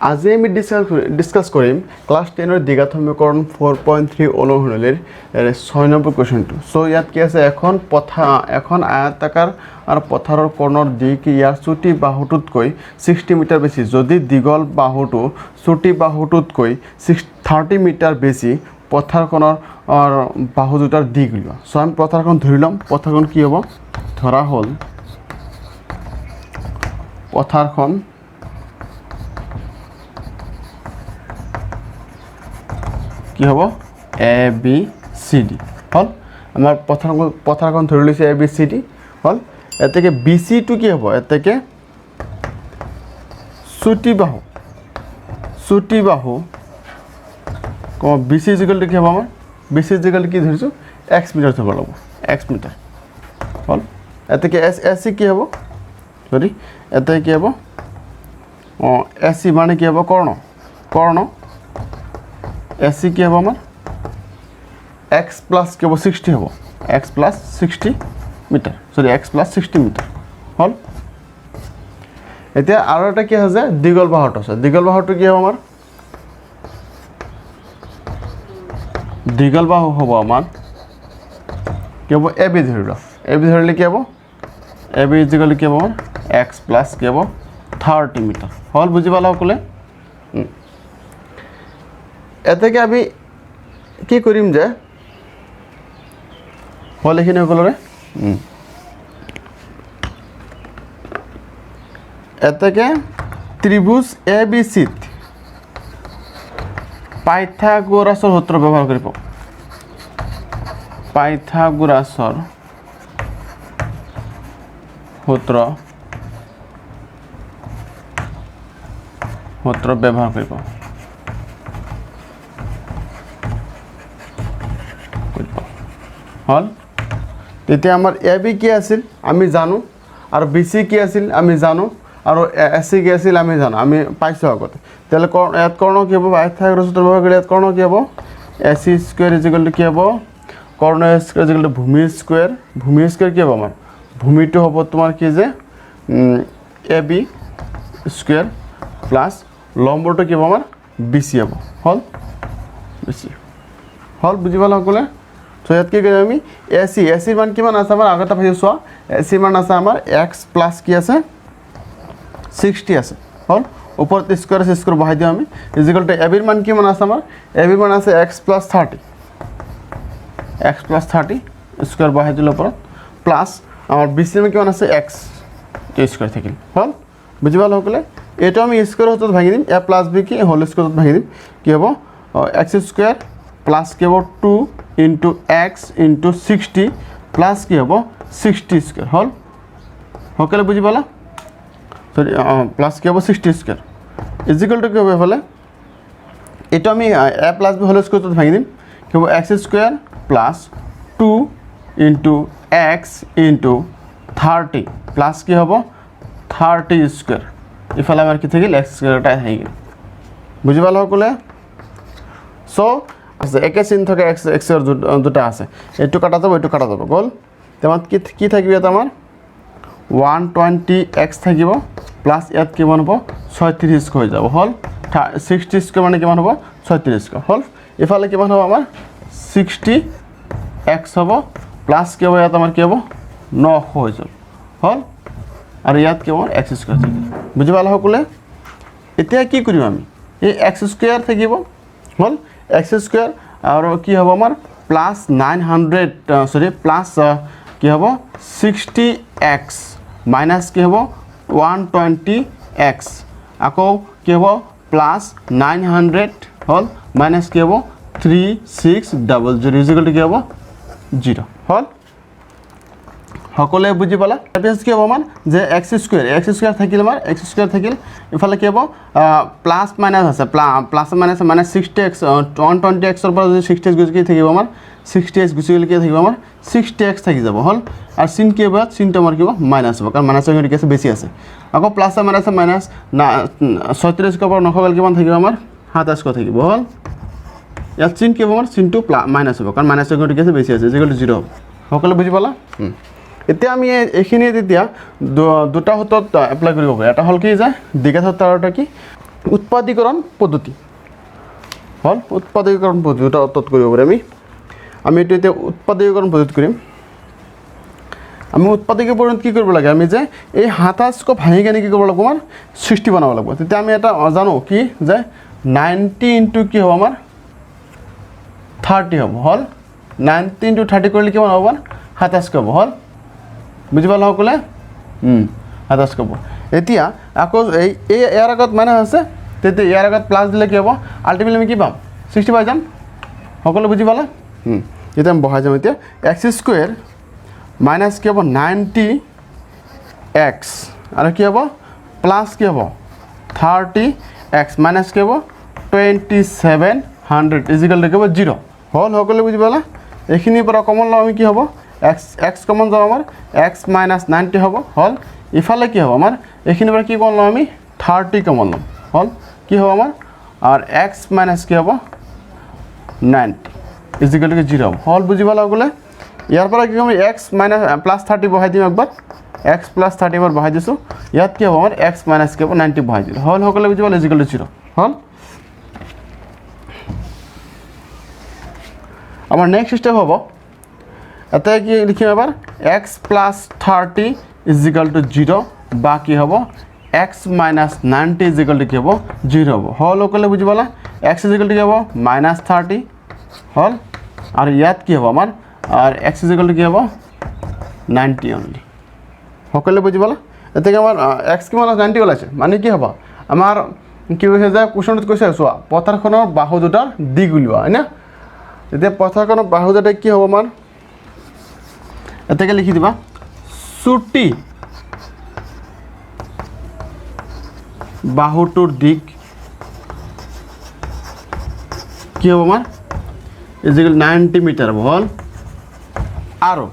আজি আমি ডিসকাস কৰিম ক্লাস 10 ৰ দ্বিঘাত সমীকৰণ 4.3 অনুশীলনীৰ 6 নম্বৰ কোৱেশ্চনটো সো ইয়াত কি আছে এখন আয়তাকাৰ আৰু পথাৰৰ কৰ্ণৰ দিক ইয়াৰ চুটি বাহুটোতকৈ 60 মিটাৰ বেছি যদি দীঘল বাহুটো চুটি বাহুটোতকৈ 30 মিটাৰ বেছি পথাৰখনৰ বাহু দুটাৰ দিক লোৱা সো আমি পথাৰখন ধৰি লম পথাৰখন কি হ'ব ধৰা হ'ল পথাৰখন কি হ'ব এ বি সি ডি হল আমাৰ পথাৰখন ধৰি লৈছে এ বি সি ডি হল এতেকে বি সি টু কি হ'ব এতেকে চুটি বাহু বি সি ইকুৱেল টু কি হ'ব আমাৰ বি সি ইকুৱেল টু কি ধৰিছোঁ এক্স মিটাৰ ধৰিব লাগিব এক্স মিটাৰ হল এতেকে এছ সি কি হ'ব সৰি এতে কি হ'ব এছ সি মানে কি হ'ব কৰ্ণ এছ সি কি হ'ব আমাৰ এক্স প্লাছ কি হ'ব 60 হ'ব এক্স প্লাছ 60 মিটাৰ সৰি এক্স প্লাছ 60 মিটাৰ হল এতিয়া আৰু এটা কি আছে দীঘল বাহুটো আছে দীঘল বাহুটো কি হ'ব আমাৰ দীঘল বাহু হ'ব আমাৰ কি হ'ব এ বি ধৰি লওক এ বি ধৰিলে কি হ'ব এ বি ইকুৱেল কি হ'ব আমাৰ এক্স প্লাছ কি হ'ব 30 মিটাৰ হল বুজি পালা সকলে এতেকে আমি কি কৰিম যে হল এখিনি সকলৰে এতেকে ত্ৰিভুজ এ বি সি পাইথাগোৰাসৰ সূত্ৰ ব্যৱহাৰ কৰিব পাইথাগোৰাসৰ সূত্ৰ ব্যৱহাৰ কৰিব হল তেতিয়া আমাৰ এ বি কি আছিল আমি জানো আৰু বি সি কি আছিল আমি জানো আৰু এ সি কি আছিল আমি জানো আমি পাইছো আগতে তেলে ইয়াত কৰ্ণ কি হ'ব পাইথাগোৰাছ সূত্ৰ ব্যৱহাৰ কৰি ইয়াত কৰ্ণ কি হ'ব A C square equal to কি হ'ব কৰ্ণ স্কয়াৰ ইকুৱেল টু ভূমি স্কয়াৰ কি হ'ব আমাৰ ভূমিটো হ'ব তোমাৰ কি যে এ বি স্কয়াৰ প্লাস লম্বটো কি হ'ব আমাৰ বি সি হ'ব হল বি সি হল বুজি পালা সকলে সো ইয়াত কি কৰিম আমি এ সি মান কিমান আছে আমাৰ আগতে ভাবি চোৱা এ সি মান আছে আমাৰ এক্স প্লাস কি আছে 60 আছে হল ওপৰত স্কয়াৰ বহাই দিও আমি ইকুৱেল টু এ বিৰ মান কিমান আছে আমাৰ এ বিৰ মান আছে এক্স প্লাস 30 স্কয়াৰ বহাই দিলে ওপৰত প্লাস আমাৰ বি সি মান কিমান আছে এক্স স্কয়াৰ থাকিল হল বুজি পালা সকলে এটা আমি স্কয়াৰ হতত ভাঙি দিম এ প্লাস বি কি হোল স্কয়াৰত ভাঙি দিম কি হ'ব এক্স স্কয়াৰ প্লাস কি হ'ব 2 into x into 60 plus কি হ'ব 60 স্কয়াৰ হল সকলে বুজি পালা সৰি প্লাস কি হ'ব 60 স্কয়াৰ ইকুৱেল টু কি হ'ব এফালে এটা আমি a প্লাস b হোল স্কয়াৰত ভাঙি দিম কি হ'ব x square plus 2 into x into 30 plus কি হ'ব 30 স্কয়াৰ ইফালে আমাৰ কি থাকিল x স্কয়াৰটা আহি গ'ল বুজি পালা সকলে সো আছে একে চিন থাকে এক্স এর দুটা আছে এটু কাটা যাব গল তেমন কি থাকিব এটা আমাৰ 120x থাকিব প্লাস ইয়াত কিমান হ'ব 36 হৈ যাব হল 60 স্কয়াৰ মানে কিমান হ'ব 36 স্কয়াৰ হল ইফালে কিমান হ'ব আমাৰ 60x হ'ব প্লাস কি হ'ব ইয়াত আমাৰ কি হ'ব 9 হৈ যাব হল আৰু ইয়াত কিমান x স্কয়াৰ থাকিব বুজি পালা সকলে এতিয়া কি কৰিম আমি এই x স্কয়াৰ থাকিব হল x স্কয়াৰ আৰু কি হ'ব আমাৰ প্লাস 900 সরি প্লাস কি হ'ব 60x মাইনাস কি হ'ব 120x আকৌ কি হ'ব প্লাস 900 হল মাইনাস কি হ'ব 3600 ইকুৱেল টু কি হ'ব 0 হল সকলে বুজি পালা তাৰপিছত কি হ'ব আমাৰ যে x স্কয়াৰ থাকিল আমাৰ x স্কয়াৰ থাকিল ইফালে কি হ'ব প্লাস মাইনাস আছে প্লাস মাইনাস মানে 60x 120x ৰ পৰা যদি 60x গুছি কি থাকিব আমাৰ 60x গুছি গলে কি থাকিব আমাৰ 60x থাকি যাব হল আৰু চিন কি হ'ব চিনটো আমাৰ কি হ'ব মাইনাস হ'ব কাৰণ মাইনাসৰ কি আছে বেছি আছে আকৌ প্লাস মাইনাস 36 ৰ পৰা 9 গল কিমান থাকিব আমাৰ 27 থাকিব হল ইয়াত চিন কি হ'ব আমাৰ চিনটো মাইনাস হ'ব কাৰণ মাইনাসৰ কি আছে বেছি আছে ইকুৱেল টু 0 হ'ব সকলে বুজি পালা এতিয়া আমি এইখিনি তেতিয়া দুটা হতত এপ্লাই কৰিব পাৰি এটা হল কি যে দ্বিঘাত হত আৰু এটা কি উৎপাদীকৰণ পদ্ধতি হ'ল উৎপাদীকৰণ পদ্ধতি দুটা অৰ্থ কৰিব পাৰি আমি এইটো এতিয়া উৎপাদীকৰণ পদ্ধতি কৰিম আমি উৎপাদীকৰণ কি কৰিব লাগে আমি যে এই 27 ভাঙি কেনে কি কৰিব লাগিব আমাৰ 60 বনাব লাগিব তেতিয়া আমি এটা জানো কি যে 90 ইনটু কি হ'ব আমাৰ 30 হ'ব হল 90 ইনটু 30 কৰিলে কিমান হ'ব 27 হ'ব হল বুজি পালা সকলে 27 হ'ব এতিয়া আকৌ এই ইয়াৰ আগত মানে আছে তেতিয়া ইয়াৰ আগত প্লাস দিলে কি হ'ব আলটিমেটলি আমি কি পাম 60 পাই যাম সকলে বুজি পালা এটা আমি বহাই যাম এতিয়া x স্কয়ার মাইনাস কি হ'ব 90x আৰু কি হ'ব প্লাস কি হ'ব 30x মাইনাস কি হ'ব 2700 ইজিক্যাল টু কি হ'ব 0 হল সকলে বুজি পালা এইখিনিৰ পৰা কমন লওঁ আমি কি হ'ব x কমন যাব আমাৰ x মাইনাস 90 হ'ব হল ইফালে কি হ'ব আমাৰ এইখিনিৰ পৰা কি কমন লওঁ আমি 30 কমন ল'ম হল কি হ'ব আমাৰ আর x মাইনাস কি হ'ব 90 ইজিক্যাল টু 0 হল বুজি পালা সকলে ইয়াৰ পৰা কি আমি x মাইনাস প্লাস 30 বহাই দিম একবাৰ x প্লাস 30 বাৰ বহাই দিছো ইয়াত কি হ'ব আমাৰ x মাইনাস কি হ'ব 90 বহাই দিলো হল সকলে বুজি পালা ইজিক্যাল টু 0 হল আমাৰ নেক্সট স্টেপ হ'ব এটা কি লিখিম এবাৰ x প্লাস 30 ইজিক্যাল টু 0 বা কি হ'ব x minus 90 is equal to কি হ'ব 0 হ'ব হল সকলে বুজি পালা x is equal to কি হ'ব minus 30 হল আৰু ইয়াত কি হ'ব আমাৰ আর x is equal to কি হ'ব 90 only সকলে বুজি পালা এতে আমাৰ x কি মানে 90 ওলাইছে মানে কি হ'ব আমাৰ কি হৈছে যে কোশ্চনত কৈছে চোৱা পথাৰখনৰ বাহু দুটাৰ দিগ উলিওৱা হয় না এতিয়া পথাৰখনৰ বাহু দুটা কি হ'ব আমাৰ এতেকে লিখি দিবা চুটি বাহুটোৰ দিক কি হ'ব আমাৰ ইজিক্যাল 90 মিটাৰ হল আৰু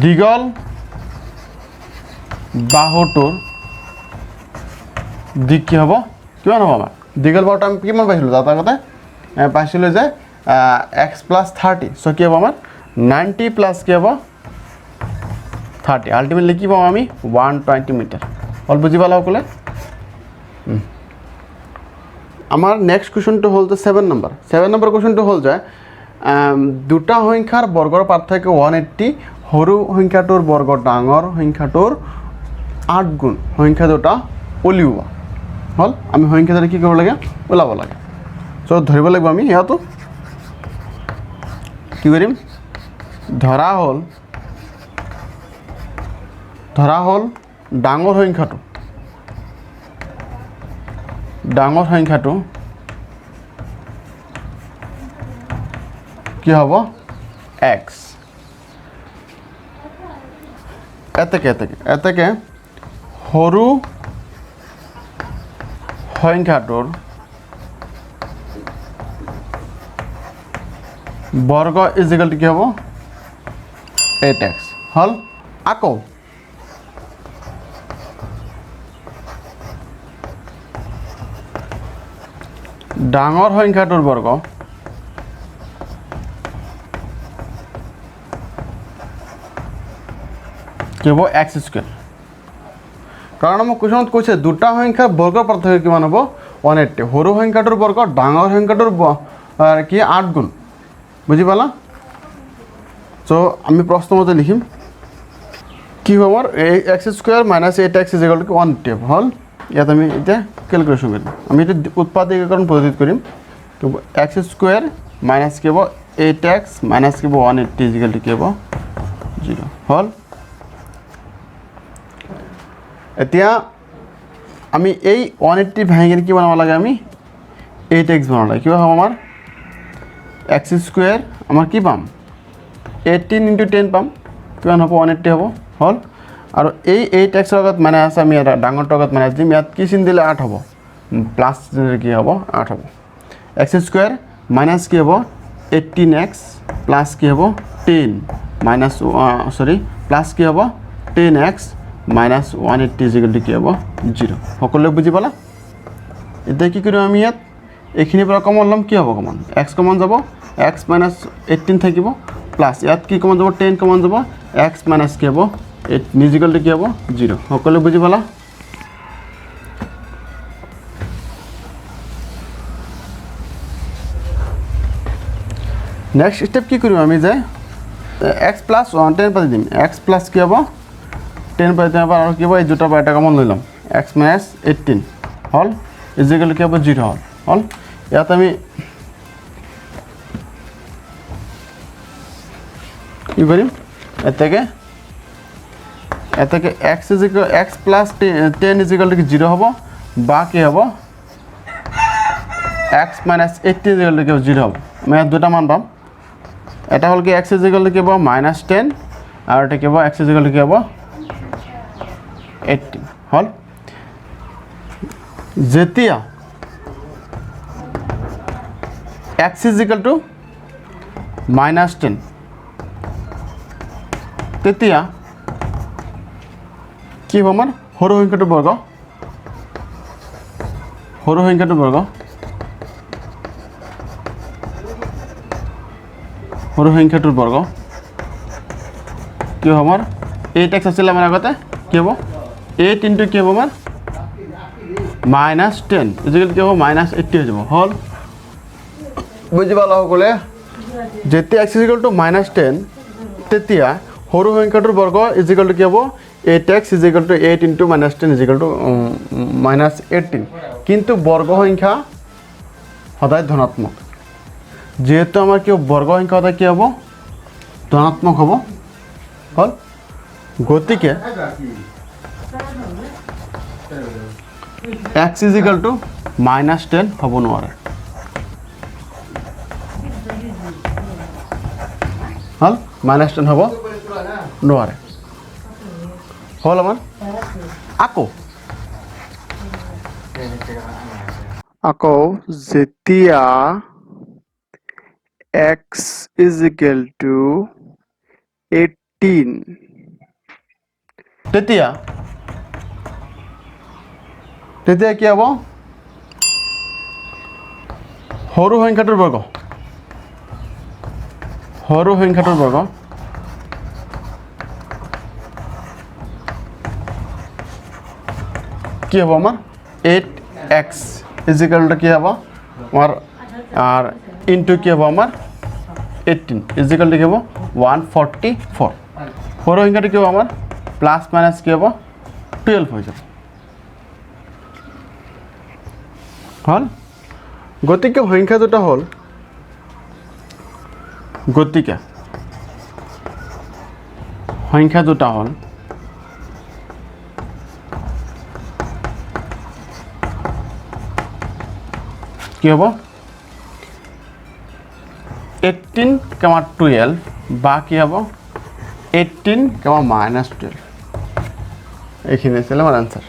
দীঘল বাহুটোৰ দিক কি হ'ব কিমান হ'ব আমাৰ দীঘল বাহুটো আমি কিমান পাইছিলোঁ তাৰ আগতে পাইছিলোঁ যে x প্লাস 30 সো কি হ'ব আমাৰ 90 প্লাস কি হ'ব 30 আলটিমেটলি কি পাম আমি 120 মিটার হল বুজি পালা সকলে আমার নেক্সট কোশ্চেনটো হল যে 7 নম্বৰ কোশ্চেনটো হল যে দুটা সংখ্যাৰ বৰ্গৰ পাৰ্থক্য 180 সৰু সংখ্যাটোৰ বৰ্গ ডাঙৰ সংখ্যাটোৰ 8 গুণ সংখ্যা দুটা উলিওৱা হল আমি সংখ্যা দুটা কি কৰিব লাগে ওলাব লাগে সো ধৰিব লাগিব আমি ইয়াতো কি কৰিম ধৰা হল ডাঙৰ সংখ্যাটো কি হ'ব x এতেকে সৰু সংখ্যাটোৰ বৰ্গ ইজিক্যাল টু কি হ'ব 8x হল আকৌ ডাঙৰ সংখ্যাটোৰ বৰ্গ কি হ'ব x স্কয়াৰ কাৰণ মই কোশ্চনত কৈছে দুটা সংখ্যাৰ বৰ্গৰ পাৰ্থক্য কিমান হ'ব 180 সৰু সংখ্যাটোৰ বৰ্গ ডাঙৰ সংখ্যাটোৰ কি 8 গুণ বুজি পালা সো আমি প্ৰশ্নমতে লিখিম কি হ'ব আমাৰ x square minus 8x is equal to 180 হল ইয়াত আমি এটা ক্যালকুলেশন কৰিম আমি এটা উৎপাদীকৰণ পদ্ধতি কৰিম তো x স্কয়ার minus কি হ'ব 8x minus কি হ'ব 180 is equal to কি হ'ব 0 হল এতিয়া আমি এই 180 ভাঙি কি বনাব লাগে আমি 8x বনাব লাগে কি হ'ব আমাৰ x স্কয়াৰ আমাৰ কি পাম 18 into 10 পাম কিমান হ'ব 180 হ'ব হল আৰু এই 8x লগত মানে আছে আমি এটা ডাঙৰ টগত মানে দিম ইয়াত কি চিন দিলে 8 হ'ব প্লাস কি হ'ব 8 হ'ব x স্কয়ার মাইনাস কি হ'ব 18x প্লাস কি হ'ব 10 মাইনাস প্লাস কি হ'ব 10x minus 180 is equal to কি হ'ব 0 সকলে বুজি পালা এতিয়া কি কৰিম আমি ইয়াত এইখিনি পৰা কমন লম কি হ'ব কমন x কমন যাব x minus 18 থাকিব প্লাস ইয়াত কি কমন যাব 10 কমন যাব x minus কি হ'ব 8 is equal to কি হ'ব 0 সকলে বুজি পালা নেক্সট স্টেপ কি কৰিম আমি যে এক্স প্লাছ 10 পাতি দিম এক্স প্লাছ কি হ'ব 10 পাতি দিম আৰু কি হ'ব এই দুটা বাই টাকা মান লৈ ল'ম এক্স মাইনাছ 18 হ'ল ইজিকেল কি হ'ব 0 হ'ল ইয়াত আমি কি কৰিম এতেকে x equal x plus 10 equal কি 0 হ'ব বা কি হ'ব এক্স মাইনাছ 18 ইজিকেল কি 0 হ'ব আমি ইয়াত দুটা মান পাম এটা হ'ল কি এক্স ইজিকেল কি হ'ব -10 আৰু এটা কি হ'ব এক্স ইজিকেল কি হ'ব 18 হ'ল যেতিয়া x ইজিকেল টু -10 তেতিয়া কি হ'ব আমাৰ সৰু সংখ্যাটোৰ বৰ্গ কি হ'ব আমাৰ 8x আছিল আমাৰ আগতে কি হ'ব 8 ইনটু কি হ'ব আমাৰ -10 ইজিকেল কি হ'ব -80 হৈ যাব হ'ল বুজি পালা সকলে যেতিয়া x ইজিকেল টু -10 তেতিয়া সৰু সংখ্যাটোৰ বৰ্গ ইজিকেল টু কি হ'ব 8x equal to 8 into -10 equal to -18 কিন্তু বৰ্গ সংখ্যা সদায় ধনাত্মক যেহেতু আমাৰ কি বৰ্গ সংখ্যা সদায় কি হ'ব ধনাত্মক হ'ব হ'ল গতিকে x ইজিকেল টু -10 হ'ব নোৱাৰে হ'ল -10 হ'ব নোৱাৰে হ'ল আমাৰ আকৌ যেতিয়া x ইজিকেল টু 18 তেতিয়া কি হ'ব সৰু সংখ্যাটোৰ বৰ্গ কি হ'ব আমাৰ 8x ইজিকেল টু কি হ'ব আমাৰ আৰ ইনটু কি হ'ব আমাৰ 18 ইজিকেল টু কি হ'ব 144 সৰু সংখ্যাটো কি হ'ব আমাৰ প্লাছ মাইনাছ কি হ'ব 12 হৈ যাব হ'ল গতিকে সংখ্যা দুটা হ'ল কি হ'ব 18,12 বা কি হ'ব 18,-12 এইখিনি আছিল আমাৰ আনসাৰ